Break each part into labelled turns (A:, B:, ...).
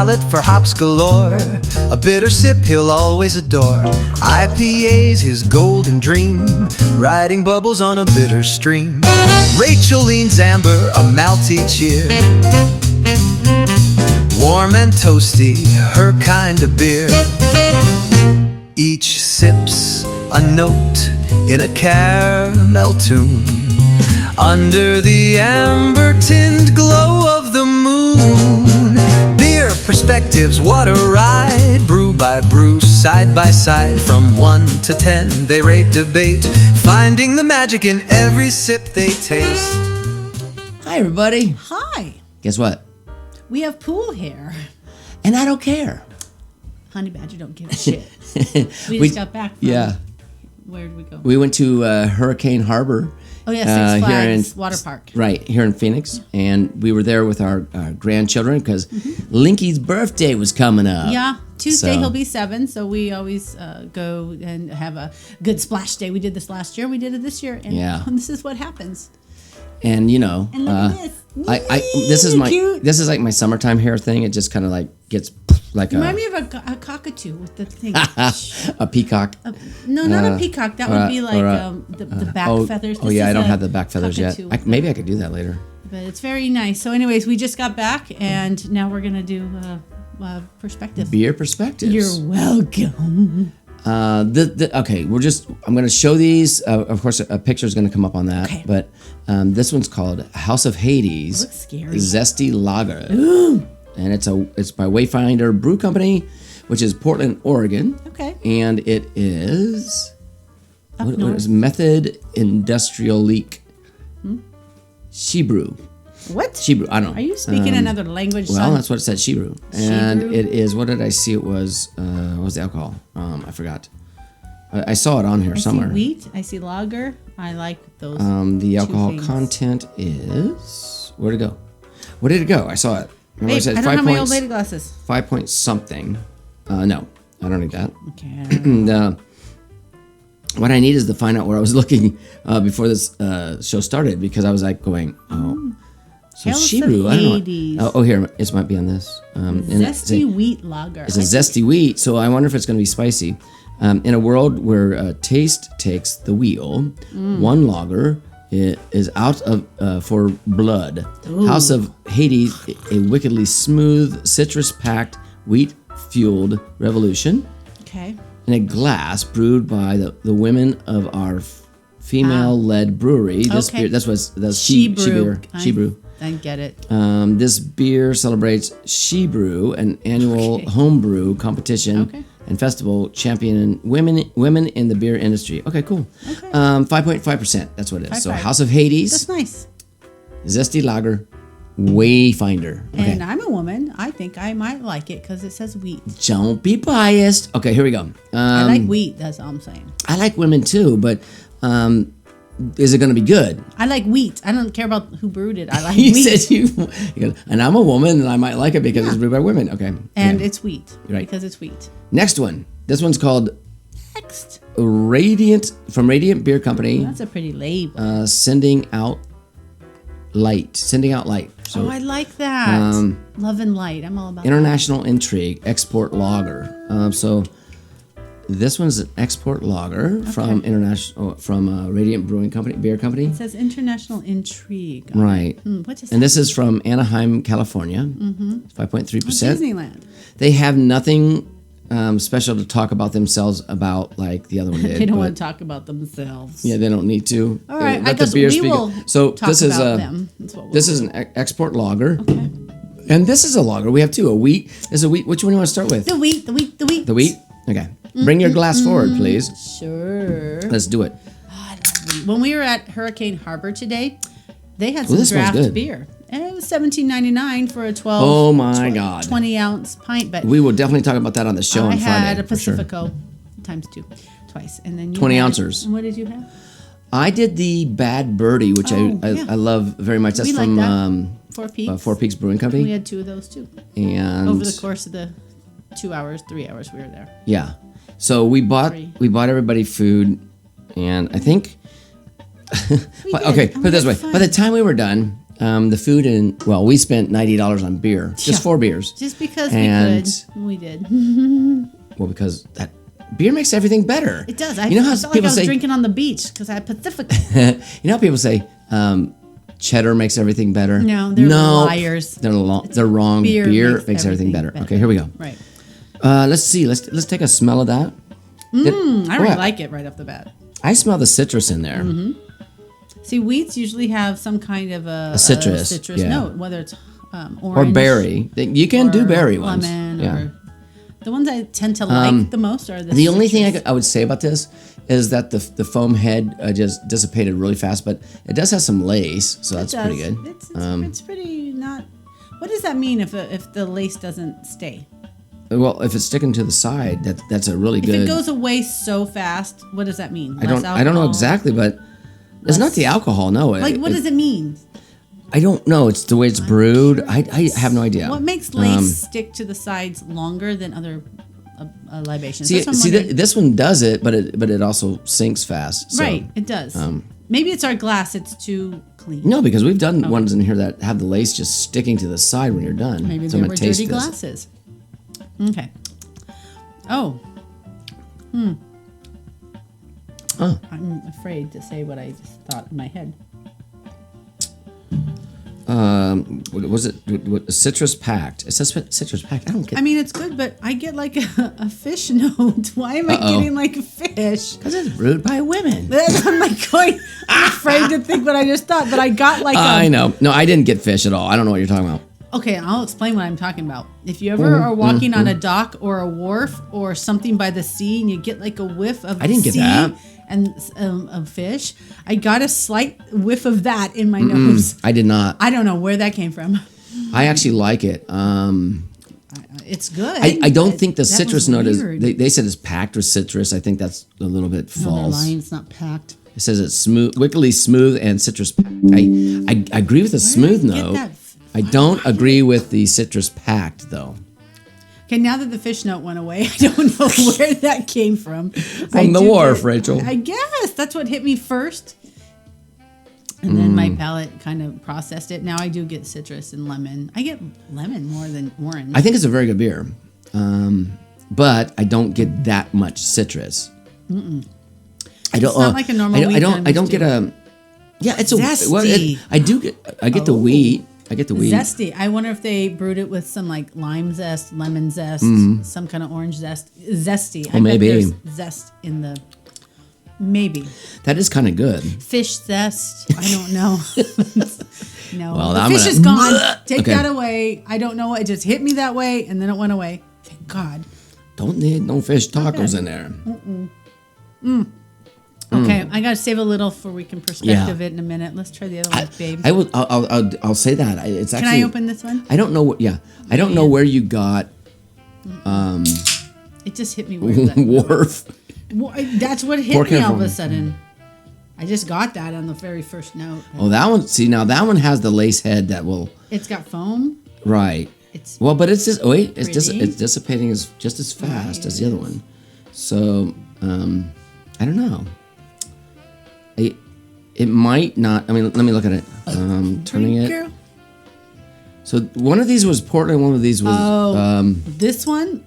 A: palate for hops galore. A bitter sip he'll always adore. IPA's his golden dream, riding bubbles on a bitter stream. Rachel leans amber, a malty cheer, warm and toasty, her kind of beer. Each sip's a note in a caramel tune, under the amber-tinged glow of the moon. Beer perspectives, what a ride, brew by brew, side by side. From 1 to 10, they rate, debate, finding the magic in every sip they taste.
B: Hi, everybody.
C: Hi.
B: Guess what?
C: We have pool hair.
B: And I don't care.
C: Honey Badger don't give a shit. We just got back from...
B: Yeah.
C: Where did we go?
B: We went to Hurricane Harbor.
C: Oh, yeah, Six
B: here
C: Flags Water Park.
B: Right, here in Phoenix. And we were there with our grandchildren because Linky's birthday was coming up.
C: Yeah, Tuesday
B: So-
C: he'll be 7, so we always go and have a good splash day. We did this last year, we did it this year, and
B: Yeah.
C: this is what happens.
B: And, you know,
C: And look at this.
B: this is
C: Cute.
B: this is like my summertime hair thing. It just kind of like gets like
C: Remind me of a cockatoo with the thing.
B: a peacock.
C: No, not a peacock. That would be like the back feathers.
B: Oh
C: This
B: yeah, I
C: is
B: don't
C: a
B: have the back feathers yet.
C: cockatoo with
B: Maybe I could do that later.
C: But it's very nice. So anyways, we just got back, and now we're going to do perspective.
B: Beer perspectives.
C: You're welcome.
B: Okay, I'm going to show these. Of course, a picture is going to come up on that.
C: Okay.
B: But this one's called House of Hades.
C: Looks scary.
B: Zesty Lager. And it's by Wayfinder Brew Company, which is Portland, Oregon.
C: Okay.
B: And it is
C: Up
B: what
C: north.
B: is Method Industrial Leak. Shebrew.
C: What?
B: Shebrew. I don't know.
C: Are you speaking another language,
B: Well,
C: son?
B: that's what it said, Shebrew. And
C: Shebrew?
B: it is, what did I see it was? What was the alcohol? I forgot. I saw it on here somewhere.
C: I see wheat. I see lager. I like those.
B: The
C: two
B: alcohol
C: things.
B: content is, where'd it go? Where did it go? I saw it. Remember
C: Babe,
B: said
C: I don't have my old lady glasses.
B: 5 point something. No, I don't need that.
C: Okay. I don't know.
B: And what I need is to find out where I was looking before this show started, because I was like going, oh. So
C: House of
B: Shebrew, I
C: Hades.
B: don't know. Oh, here, it might be on this. And
C: Zesty wheat lager.
B: It's a zesty wheat, so I wonder if it's going to be spicy. In a world where taste takes the wheel, one lager is out of for blood. House of Hades, a wickedly smooth, citrus-packed, wheat-fueled revolution.
C: Okay.
B: In a glass brewed by the women of our female-led brewery. This
C: Okay.
B: beer, that's
C: She
B: beer. She brew.
C: I get it.
B: This beer celebrates Shebrew, an annual
C: Okay.
B: homebrew competition
C: Okay.
B: and festival championing women in the beer industry. Okay, cool.
C: Okay.
B: 5.5%. That's what it is. So
C: 5.5.
B: House of Hades,
C: That's nice.
B: Zesty Lager, Wayfinder. Okay.
C: And I'm a woman. I think I might like it because it says wheat.
B: Don't be biased. Okay, here we go.
C: I like wheat. That's all I'm saying.
B: I like women too, but is it going to be good?
C: I like wheat. I don't care about who brewed it. I like
B: You
C: wheat.
B: said and I'm a woman and I might like it because it's brewed by women. Okay.
C: And
B: okay.
C: it's wheat.
B: Right.
C: Because it's wheat.
B: Next one. This one's called
C: Next.
B: Radiant Beer Company.
C: That's a pretty label.
B: Sending out light. So
C: I like that. Love and light. I'm all about
B: International Intrigue Export Lager. So this one's an export lager from Radiant Brewing Company, beer company.
C: that. It says International Intrigue.
B: Right.
C: What is
B: And
C: that?
B: this is from Anaheim, California. 5.3%.
C: Disneyland.
B: They have nothing special to talk about themselves about like the other one did.
C: They don't
B: but-
C: want to talk about themselves.
B: Yeah, they don't need to.
C: All right. I
B: Let the
C: guess
B: beer
C: we
B: speak.
C: will
B: So
C: talk
B: this is
C: about
B: a
C: them. That's what we'll
B: this
C: do.
B: is an export lager,
C: Okay.
B: and this is a lager. We have two. A wheat. There's a wheat. Which one do you want to start with?
C: The wheat.
B: The wheat. Okay. Bring your glass forward, please.
C: Sure.
B: Let's do it.
C: When we were at Hurricane Harbor today, they had
B: Ooh,
C: some
B: this smells
C: draft
B: good.
C: beer. And it was $17.99 for a 12
B: Oh my God.
C: 20 ounce pint. But
B: We will definitely talk about that on the show
C: I
B: on Friday.
C: had a
B: for sure.
C: Pacifico times 2 twice. And then you
B: 20
C: had-
B: ounces.
C: And what did you have?
B: I did the Bad Birdie, which
C: Oh,
B: I
C: yeah.
B: love very much. That's
C: We like
B: from
C: that. Four Peaks.
B: Four Peaks Brewing Company.
C: We had 2 of those too.
B: And
C: Over the course of the 2 hours, 3 hours we were there.
B: yeah, so we bought everybody food, and I think
C: We did.
B: okay,
C: And
B: put it this
C: we
B: way:
C: had fun.
B: by the time we were done, the food and well, we spent $90 on beer, just
C: Yeah.
B: 4 beers.
C: Just because
B: And-
C: we did.
B: Well, because that beer makes everything better.
C: It does.
B: You know how
C: I felt like I
B: people
C: was
B: say.
C: drinking on the beach because I had Pacifica.
B: You know how people say cheddar makes everything better.
C: No, they're liars.
B: They're wrong.
C: Beer
B: Beer makes everything better. Okay, here we go.
C: Right.
B: Let's see. Let's take a smell of that.
C: I really like it right off the bat.
B: I smell the citrus in there.
C: See, wheats usually have some kind of a
B: citrus, yeah.
C: note, whether it's
B: Or
C: orange
B: berry. You can do
C: or
B: berry ones.
C: lemon,
B: Yeah.
C: or the ones I tend to like the most are the.
B: The only thing
C: citrus.
B: I would say about this is that the foam head just dissipated really fast, but it does have some lace, so that's
C: It does.
B: pretty good.
C: It's pretty not. What does that mean if the lace doesn't stay?
B: Well, if it's sticking to the side, that's a really
C: If
B: good.
C: it goes away so fast, what does that mean?
B: I don't know exactly, but it's not the alcohol. No,
C: Like, what does it mean?
B: I don't know. It's the way it's brewed. I have no idea.
C: What makes lace stick to the sides longer than other libations?
B: See,
C: That's what I'm wondering.
B: this one does it, but it also sinks fast. So.
C: Right, it does. Maybe it's our glass. It's too clean.
B: No, because we've done ones in here that have the lace just sticking to the side when you're done.
C: Maybe
B: So
C: they
B: I'm
C: were
B: gonna taste
C: dirty
B: this.
C: glasses. Okay. Oh.
B: Oh.
C: I'm afraid to say what I just thought in my head.
B: What was it? What, citrus packed. It says citrus packed. I don't get.
C: I mean, it's good, but I get like a fish note. Why am I getting like a fish?
B: Because it's brewed by women.
C: I'm like going. I'm afraid to think what I just thought, but I got like
B: I know. No, I didn't get fish at all. I don't know what you're talking about.
C: Okay, I'll explain what I'm talking about. If you ever are walking on a dock or a wharf or something by the sea and you get like a whiff of
B: I didn't
C: the
B: get
C: sea
B: that.
C: and a fish, I got a slight whiff of that in my nose.
B: I did not.
C: I don't know where that came from.
B: I actually like it.
C: It's good.
B: I don't
C: but
B: think the
C: that
B: citrus
C: was
B: note is.
C: weird.
B: They said it's packed with citrus. I think that's a little bit
C: No, they're
B: false.
C: lying. It's not packed.
B: It says it's smooth, wickedly smooth and citrus packed. I agree with the smooth
C: did I get
B: note.
C: that
B: I don't agree with the citrus packed though.
C: Okay, now that the fish note went away, I don't know where that came from.
B: From the wharf, Rachel.
C: I guess that's what hit me first. And then my palate kind of processed it. Now I do get citrus and lemon. I get lemon more than orange.
B: I think it's a very good beer, but I don't get that much citrus. I don't.
C: It's not like a normal wheat
B: I don't
C: I'm
B: get a. Yeah, it's a. Well,
C: Zesty.
B: I do get. I get the wheat. I get the wheat.
C: Zesty. I wonder if they brewed it with some like lime zest, lemon zest, some kind of orange zest. Zesty. I bet
B: maybe.
C: there's zest in the. Maybe.
B: That is kind of good.
C: Fish zest. I don't know. No.
B: Well,
C: the
B: I'm
C: fish
B: gonna-
C: is gone. Take
B: Okay.
C: that away. I don't know. It just hit me that way and then it went away. Thank God.
B: Don't need no fish tacos in there.
C: Okay, I gotta save a little for we can perspective it in a minute. Let's try the other one, babe.
B: I will. I'll say that. It's
C: Can
B: actually.
C: I open this one?
B: I don't know what. Yeah, I don't know where you got
C: It just hit me weird.
B: wharf.
C: That's what hit
B: Pork
C: me
B: and
C: all of a
B: from-
C: sudden. I just got that on the very first note.
B: Oh, that one. See, now that one has the lace head that will.
C: It's got foam.
B: Right.
C: It's
B: Well, but it's just wait. It's
C: Pretty.
B: it's dissipating as just as fast as the other one. So I don't know. It might not. I mean, let me look at it. Turning it.
C: Girl.
B: So one of these was Portland. One of these was
C: This one.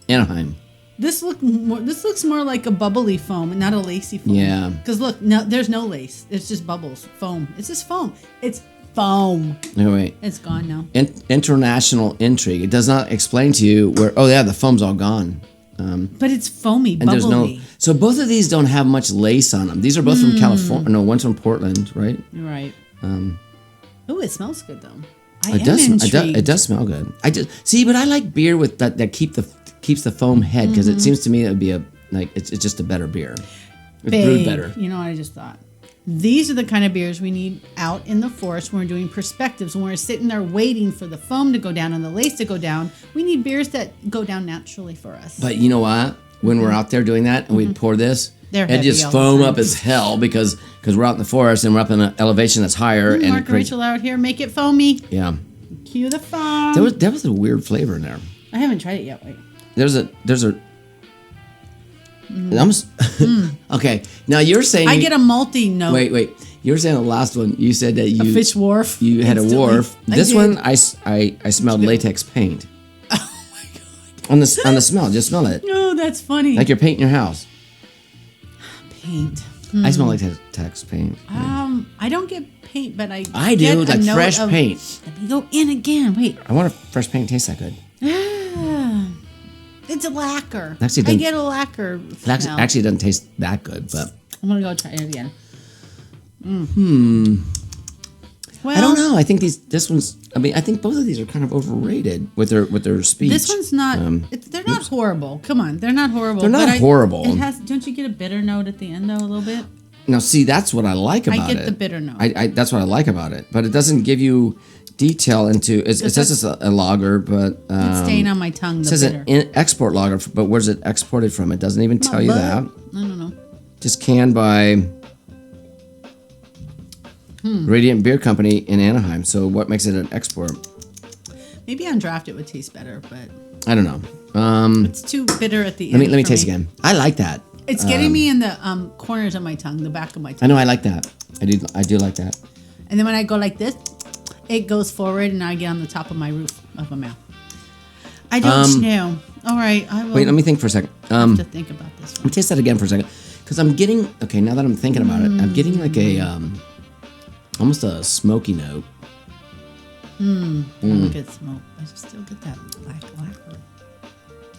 B: Anaheim.
C: This looks more like a bubbly foam, not a lacy foam.
B: Yeah.
C: Because look, no, there's no lace. It's just bubbles, foam. It's just foam. It's foam.
B: No wait.
C: It's gone now.
B: International intrigue. It does not explain to you where. Oh yeah, the foam's all gone.
C: But it's foamy,
B: And
C: bubbly.
B: there's no. So both of these don't have much lace on them. These are both from California. No, one's from Portland, right?
C: You're right. Oh, it smells good though.
B: It does smell good. I just see, but I like beer with that keeps the foam head because it seems to me that would be it's just a better beer. It's brewed better.
C: You know what I just thought? These are the kind of beers we need out in the forest when we're doing perspectives, when we're sitting there waiting for the foam to go down and the lace to go down. We need beers that go down naturally for us.
B: But you know what? When we're out there doing that and we pour this,
C: They're
B: it
C: heavy
B: just
C: all the
B: foam
C: time.
B: up as hell because we're out in the forest and we're up in an elevation that's higher and
C: Mark
B: it
C: and
B: creates,
C: Rachel out here, make it foamy.
B: yeah.
C: Cue the foam.
B: There was a weird flavor in there.
C: I haven't tried it yet. Wait.
B: There's a. Okay, now you're saying
C: I get a malty note.
B: Wait. You were saying the last one. You said that you
C: Fish wharf.
B: You had
C: instantly.
B: a wharf.
C: I
B: This
C: did.
B: one, I smelled latex paint.
C: Oh my god.
B: On the smell, just smell it.
C: No, that's funny.
B: Like you're painting your house.
C: paint.
B: I smell like latex paint.
C: I don't get paint, but I
B: do,
C: get a
B: like
C: note
B: fresh
C: of-
B: paint.
C: Let me go in again. Wait.
B: I wonder if fresh paint tastes that good.
C: It's a lacquer.
B: Actually,
C: I
B: doesn't-
C: get a lacquer
B: It
C: smell.
B: actually doesn't taste that good, but
C: I'm gonna go try it again. Well,
B: I don't know. I think this one's. I mean, I think both of these are kind of overrated with their speech.
C: This one's not.
B: Um,
C: they're not horrible. Come on, they're not horrible.
B: They're not
C: but
B: horrible.
C: It has. Don't you get a bitter note at the end though? A little bit.
B: Now, see, that's what I like about it.
C: get the bitter note.
B: That's what I like about it, but it doesn't give you detail into. It says it's a lager, but
C: It's staying on my tongue.
B: it
C: The
B: says
C: bitter.
B: an export lager. But where's it exported from? It doesn't even tell you
C: But-
B: that.
C: I don't know.
B: Just canned by Radiant Beer Company in Anaheim. So what makes it an export?
C: Maybe on draft it would taste better, but
B: I don't know.
C: it's too bitter at the
B: Let
C: end.
B: me
C: for
B: taste again. I like that.
C: It's getting me in the corners of my tongue, the back of my
B: I
C: tongue.
B: know I like that. I do like that.
C: And then when I go like this, it goes forward, and I get on the top of my roof of my mouth. I don't know. All right, I will
B: Wait, let me think for a second.
C: have to think about this
B: Let
C: one.
B: me taste that again for a second, because I'm getting okay. Now that I'm thinking about it, I'm getting like a almost a smoky note.
C: I don't get smoke. I just still get that black lacquer.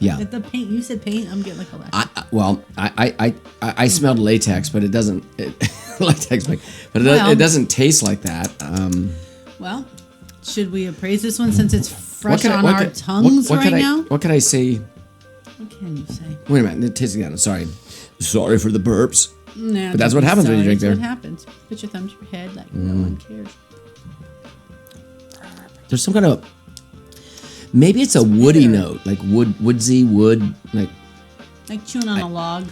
B: Yeah.
C: Get the paint. You said paint. I'm getting like a lacquer.
B: I smelled latex, but it doesn't latex, but
C: Well-
B: it doesn't taste like that.
C: Well, should we appraise this one since it's fresh
B: What
C: on
B: could-
C: our
B: what-
C: tongues
B: what
C: right
B: could I-
C: now?
B: What could I say?
C: What can you say?
B: Wait a minute. Taste again. Sorry for the burps.
C: Nah,
B: But that's
C: don't
B: what
C: be
B: happens when you
C: sorry.
B: drink
C: That's
B: there.
C: what happens. Put your thumb to your head like no one cares.
B: There's some kind of maybe it's a woody note, like woodsy wood, like.
C: Like chewing on a log.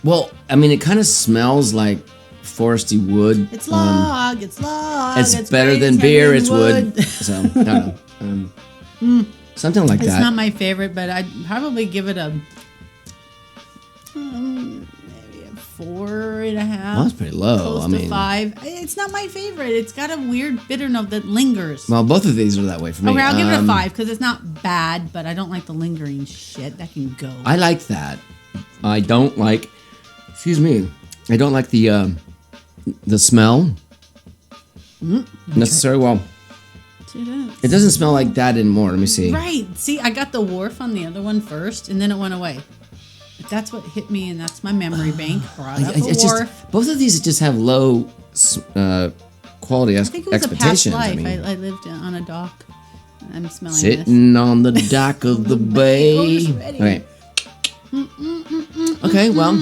B: Well, I mean, it kind of smells like foresty wood.
C: It's log. It's log.
B: It's better
C: great,
B: than
C: it's
B: beer.
C: heavy
B: It's wood. So I don't know. Something like
C: It's
B: that.
C: not my favorite, but I'd probably give it a maybe a 4.5.
B: Well, that's pretty low.
C: Close
B: I
C: to
B: mean,
C: 5. It's not my favorite. It's got a weird bitter note that lingers.
B: well, both of these are that way for me.
C: Okay, I'll give it a 5 because it's not bad, but I don't like the lingering shit that can go.
B: I like that. I don't like. Excuse me. I don't like the smell necessarily. Well, it doesn't smell like that anymore. Let me see.
C: Right. See, I got the wharf on the other one first, and then it went away. But that's what hit me, and that's my memory bank. Brought up a
B: It's
C: wharf.
B: just both of these just have low quality
C: I think it was a past
B: expectations.
C: life.
B: I mean,
C: I lived on a dock. I'm smelling this.
B: sitting on the dock of the bay.
C: Mango's ready.
B: Okay. Okay. Well,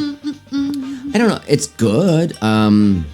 B: I don't know. It's good. I'm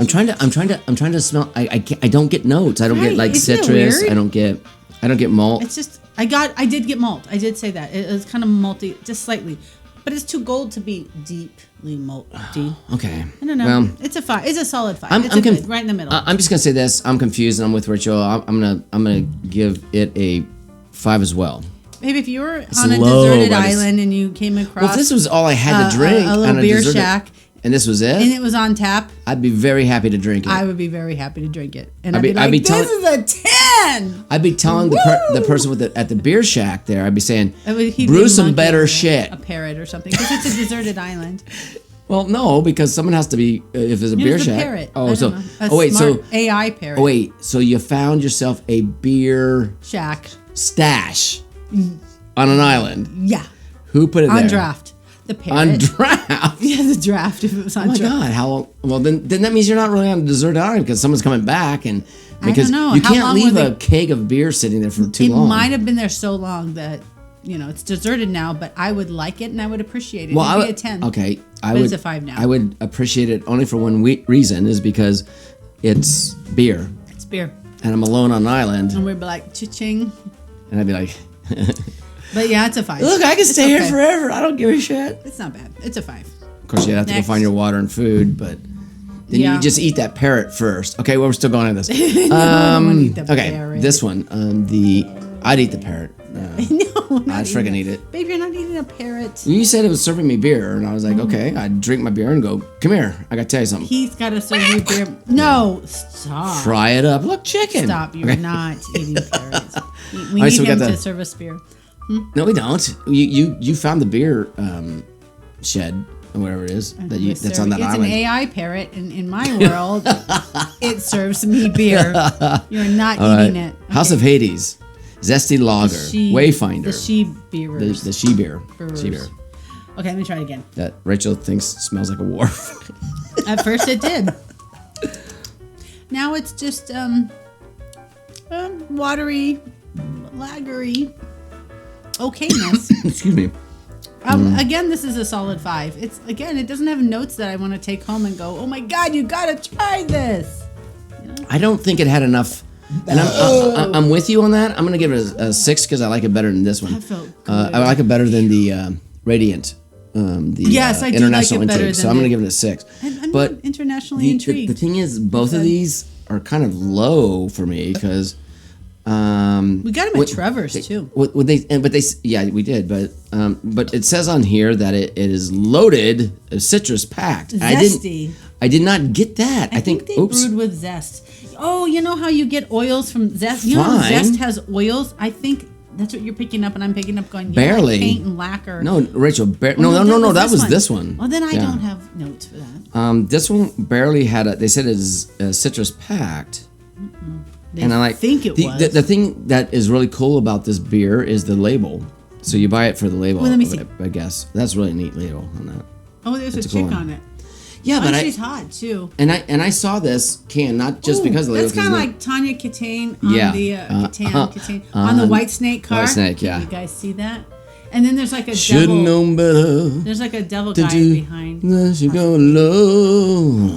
B: trying to smell. I don't get notes. I don't get
C: Right,
B: like
C: isn't it
B: citrus.
C: weird?
B: I don't get malt.
C: It's just I did get malt. I did say that. It was kind of malty, just slightly. But it's too gold to be deeply malty.
B: Okay.
C: I don't know.
B: Well,
C: It's a 5. It's a solid 5.
B: I'm
C: It's a
B: conf-
C: good, right in the middle.
B: I'm just gonna say this. I'm confused and I'm with Rachel. I'm gonna give it a 5 as well.
C: Maybe if you were on a
B: low,
C: deserted
B: but it's-
C: island and you came across
B: Well, if this was all I had to drink
C: a little
B: on
C: beer
B: deserted-
C: shack,
B: and this was it,
C: and it was on tap,
B: I'd be very happy to drink it.
C: I would be very happy to drink it. And
B: I'd
C: I'd
B: be-
C: be like,
B: I'd be
C: this
B: telling-
C: is a 10!
B: I'd be telling the person at the beer shack there. I'd be saying,
C: He'd
B: brew
C: be a
B: some
C: monkey
B: better
C: or
B: shit.
C: A parrot or something. Because it's a deserted island.
B: Well, no, because someone has to be if there's a beer
C: Here's the
B: shack.
C: parrot.
B: Oh,
C: I
B: so
C: don't know. A
B: oh wait, so
C: smart AI parrot.
B: oh wait, so you found yourself a beer
C: Shack.
B: stash on an island.
C: Yeah.
B: Who put it there?
C: On draft. The parrot.
B: On draft.
C: Yeah, the draft. If it was on
B: Oh my
C: draft.
B: God! How well then that means you're not really on a deserted island because someone's coming back and because
C: know.
B: you
C: How
B: can't
C: long
B: leave
C: were
B: a
C: they-
B: keg of beer sitting there for too
C: It
B: long.
C: might have been there so long that, it's deserted now, but I would like it and I would appreciate it.
B: Well,
C: It'd
B: I
C: be
B: would,
C: a 10.
B: okay. I
C: But
B: would.
C: it's a 5 now.
B: I would appreciate it only for one reason is because it's beer
C: It's beer.
B: and I'm alone on an island
C: And we'd be like, cha-ching.
B: and I'd be like,
C: But yeah, it's a 5.
B: look, I can
C: It's
B: stay here
C: okay.
B: forever. I don't give a shit.
C: It's not bad. It's a 5.
B: Of course, you'd have to go
C: Next.
B: find your water and food, but then
C: Yeah.
B: you just eat that parrot first. Okay, well, we're still going on this.
C: I don't wanna eat the
B: Okay,
C: parrot.
B: this one. I'd eat the parrot.
C: No,
B: I'd freaking eat it.
C: Babe, you're not eating a parrot.
B: You said it was serving me beer, and I was like, okay. I'd drink my beer and go, come here. I got to tell you something.
C: He's got to serve you beer. No, stop.
B: Fry it up. Look, chicken.
C: Stop. You're not eating parrots. We
B: right,
C: need
B: so we got
C: him
B: the-
C: to serve us beer.
B: No, we don't. You found the beer shed or whatever it is that's on that
C: It's
B: island.
C: an AI parrot, and in my world, it serves me beer. You're not
B: All
C: eating
B: right.
C: it.
B: House of Hades, Zesty Lager, Wayfinder,
C: The she beerers.
B: the she beer,
C: Brewers.
B: she beer
C: Okay, let me try it again.
B: that Rachel thinks smells like a wharf.
C: At first, it did. Now it's just watery, lagery okayness.
B: Excuse me.
C: Again, this is a solid 5. It doesn't have notes that I want to take home and go, oh my God, you gotta try this.
B: I don't think it had enough. And I'm with you on that. I'm gonna give it a 6 because I like it better than this one.
C: That felt
B: I like it better than the Radiant.
C: Yes, I do
B: international
C: like it better
B: intrigue. So
C: than
B: I'm gonna
C: the-
B: give it a 6.
C: I'm
B: but
C: not internationally intrigued.
B: the thing is, both of these are kind of low for me because
C: We got them
B: what-
C: at Trevor's too.
B: yeah, we did, but it says on here that it is loaded, citrus packed.
C: Zesty.
B: I did not get that. I think
C: they
B: oops.
C: brewed with zest. Oh, you know how you get oils from zest? You know how
B: Fine.
C: zest has oils? I think that's what you're picking up, and I'm picking up going,
B: Barely.
C: like paint and lacquer.
B: No, Rachel.
C: Oh,
B: No. That was this one.
C: Well, then I
B: Yeah.
C: don't have notes for that.
B: This one barely had a. They said it is citrus packed.
C: They
B: And I like
C: think it was.
B: the thing that is really cool about this beer is the label. So you buy it for the label.
C: Well, let me see.
B: I guess that's really a neat label on that.
C: Oh, there's a
B: That's a cool
C: chick
B: one.
C: on it.
B: Yeah,
C: Oh,
B: but
C: she's hot too.
B: and I saw this can not just
C: Ooh,
B: because of the label.
C: that's kind of
B: 'cause
C: like Tanya Catane on
B: Yeah.
C: the Catane on the White Snake car.
B: White Snake, yeah.
C: You guys see that? And then there's like a
B: should
C: devil.
B: known better.
C: There's like a devil
B: Did
C: guy
B: you?
C: behind.
B: That you go low.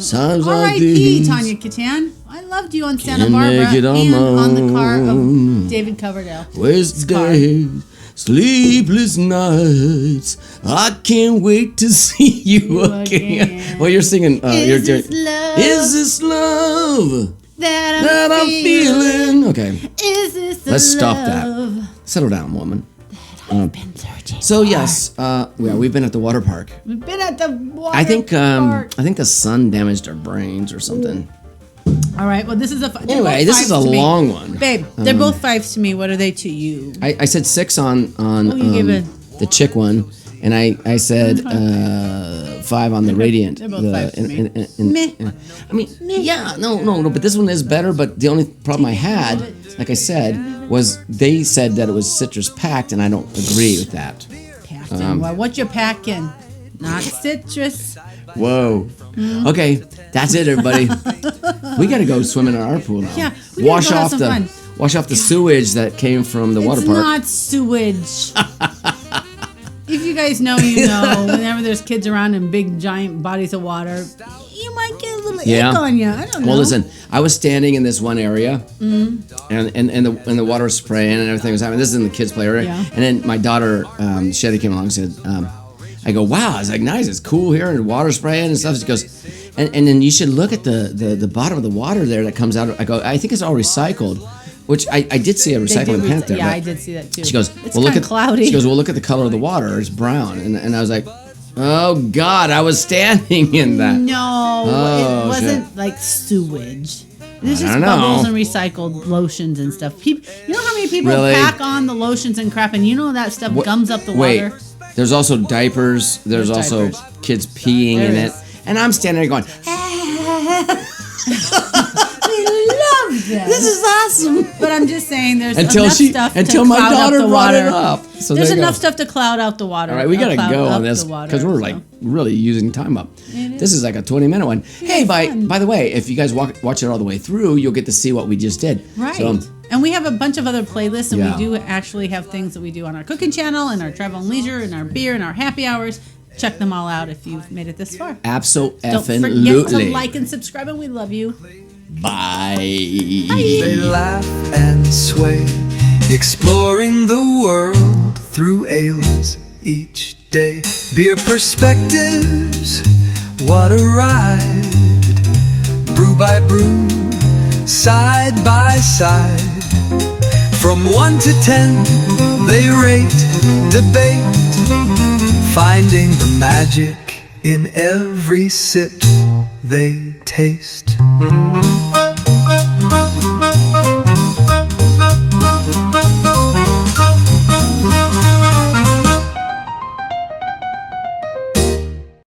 B: Times like
C: R.I.P.
B: these.
C: Tanya Catan. I loved you on Santa
B: Can't
C: Barbara
B: make it on
C: and
B: my
C: on the car
B: own.
C: of David Coverdale.
B: Waste
C: car.
B: days, sleepless nights. I can't wait to see you again.
C: again.
B: Well, you're singing.
C: Is this love
B: Is this love
C: that
B: that I'm feeling? Okay,
C: Is this the
B: let's stop
C: love
B: that. Settle down, woman.
C: I've been searching
B: So
C: for?
B: yes, we've been at the water park.
C: We've been at the water
B: I think
C: park.
B: the sun damaged our brains or something.
C: All right. Well, this is they're
B: Anyway,
C: both
B: this is
C: fives
B: a
C: to me.
B: long one.
C: Babe, they're both 5s to me. What are they to you?
B: I said 6 on
C: you gave it-
B: the chick one, and I said 5 on the Radiant.
C: they're both
B: the-
C: 5s to me. Meh.
B: I mean, yeah, no, but this one is better. But the only problem I had, like I said, was they said that it was citrus packed, and I don't agree with that.
C: Packing. Well, what you packing? Not citrus.
B: Whoa.
C: Hmm?
B: Okay, that's it, everybody. We got to go swimming in our pool now.
C: Yeah, we gotta go have some fun.
B: Wash off the sewage that came from the water
C: It's
B: park.
C: not sewage. If you guys know, you know. Whenever there's kids around in big, giant bodies of water, you might get a little
B: Yeah.
C: ick on you. I don't know.
B: Well, listen, I was standing in this one area, and the water was spraying and everything was happening. This is in the kids' play area,
C: Yeah.
B: and then my daughter Shetty came along and said, "I go, wow, it's like nice, it's cool here, and water spraying and stuff." She goes, and then you should look at the bottom of the water there that comes out. I go, I think it's all recycled, which I did see a
C: They do
B: recycling plant there.
C: Yeah,
B: but
C: I did see that too.
B: She goes,
C: it's
B: well, look
C: kinda
B: at
C: cloudy.
B: She goes, well, look at the color of the water. It's brown, and I was like, oh God, I was standing in that.
C: No,
B: Oh,
C: it wasn't like sewage. There's
B: I
C: just
B: don't
C: bubbles
B: know.
C: and recycled lotions and stuff. People, you know how many people
B: Really?
C: pack on the lotions and crap, and you know that stuff gums up the
B: Wait,
C: water.
B: there's also diapers. There's also
C: diapers.
B: kids peeing
C: There
B: in
C: is.
B: it, and I'm standing there going,
C: We love that.
B: "This is awesome."
C: But I'm just saying, there's
B: Until
C: enough stuff
B: until
C: to
B: my
C: cloud
B: daughter
C: up the
B: brought
C: water.
B: it up. So
C: There's
B: there you
C: enough
B: go.
C: stuff to cloud out the water.
B: All right, we gotta
C: cloud
B: go
C: up
B: on this
C: the water,
B: because we're like
C: so.
B: really using time up.
C: It
B: This is like a 20-minute one. Hey,
C: fun.
B: by the way, if you guys watch it all the way through, you'll get to see what we just did.
C: Right.
B: So,
C: and we have a bunch of other playlists, and
B: Yeah.
C: we do actually have things that we do on our cooking channel, and our travel and leisure, and our beer, and our happy hours. Check them all out if you've made it this far. Don't forget to
B: absolutely.
C: like and subscribe, and we love you.
B: Bye.
A: They laugh and sway, exploring the world through ales each day. Beer perspectives, what a ride. Brew by brew, side by side. From 1 to 10, they rate, debate, finding the magic in every sip they taste.